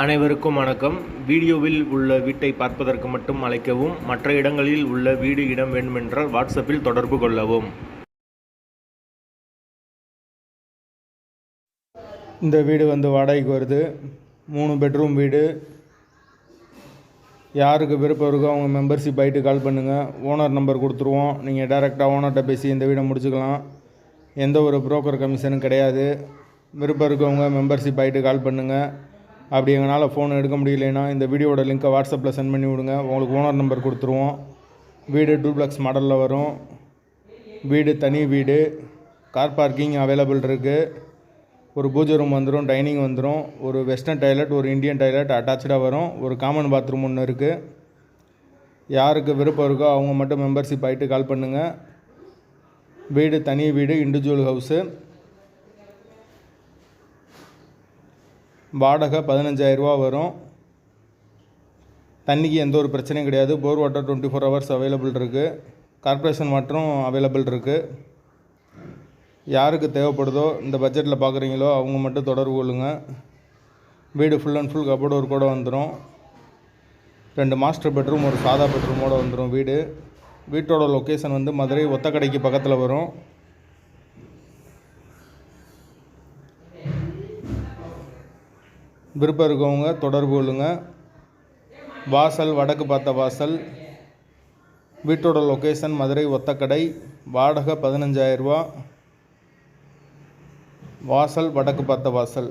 அனைவருக்கும் வணக்கம். வீடியோவில் உள்ள வீட்டை பார்ப்பதற்கு மட்டும் அழைக்கவும். மற்ற இடங்களில் உள்ள வீடு இடம் வேண்டுமென்றால் வாட்ஸ்அப்பில் தொடர்பு கொள்ளவும். இந்த வீடு வாடகைக்கு வருது. 3 பெட்ரூம் வீடு. யாருக்கு விருப்பம் இருக்கோ அவங்க மெம்பர்ஷிப் ஆகிட்டு கால் பண்ணுங்கள். ஓனர் நம்பர் கொடுத்துருவோம். நீங்கள் டைரெக்டாக ஓனர்கிட்ட பேசி இந்த வீடை முடிச்சுக்கலாம். எந்த ஒரு புரோக்கர் கமிஷனும் கிடையாது. விருப்பம் இருக்கவங்க மெம்பர்ஷிப் ஆகிட்டு கால் பண்ணுங்கள். அப்படி எங்களால் ஃபோன் எடுக்க முடியலைன்னா இந்த வீடியோட லிங்க்கை வாட்ஸ்அப்பில் சென்ட் பண்ணி விடுங்க. உங்களுக்கு ஓனர் நம்பர் கொடுத்துருவோம். வீடு டூப்ளக்ஸ் மாடலில் வரும். வீடு தனி வீடு. கார் பார்க்கிங் அவைலபிள் இருக்குது. ஒரு பூஜை ரூம் வந்துடும், டைனிங் வந்துடும், ஒரு வெஸ்டர்ன் டாய்லெட், ஒரு இந்தியன் டாய்லெட் அட்டாச்சாக வரும். ஒரு காமன் பாத்ரூம் ஒன்று இருக்குது. யாருக்கு விருப்பம் இருக்கோ அவங்க மட்டும் மெம்பர்ஷிப் ஆகிட்டு கால் பண்ணுங்கள். வீடு தனி வீடு, இண்டிவிஜுவல் ஹவுஸு. வாடகை 15,000 வரும். தண்ணிக்கு எந்த ஒரு பிரச்சனையும் கிடையாது. போர் வாட்டர் 24 ஹவர்ஸ் அவைலபிள் இருக்குது. கார்ப்பரேஷன் வாட்டரும் அவைலபிள் இருக்குது. யாருக்கு தேவைப்படுதோ இந்த பட்ஜெட்டில் பார்க்குறீங்களோ அவங்க மட்டும் தொடர்பு கொள்ளுங்கள். வீடு ஃபுல் அண்ட் ஃபுல் கபோர்டு ஒரு கூட வந்துடும். 2 மாஸ்டர் பெட்ரூம், ஒரு சாதா பெட்ரூமோடு வந்துடும் வீடு. வீட்டோட லொக்கேஷன் மதுரை ஒத்தக்கடைக்கு பக்கத்தில் வரும். விருப்பம் இருக்கவங்க தொடர்பு கொள்ளுங்க. வாசல் வடக்கு பார்த்த வாசல். வீட்டோட லொக்கேஷன் மதுரை ஒத்தக்கடை. வாடகை 15,000. வாசல் வடக்கு பார்த்த வாசல்.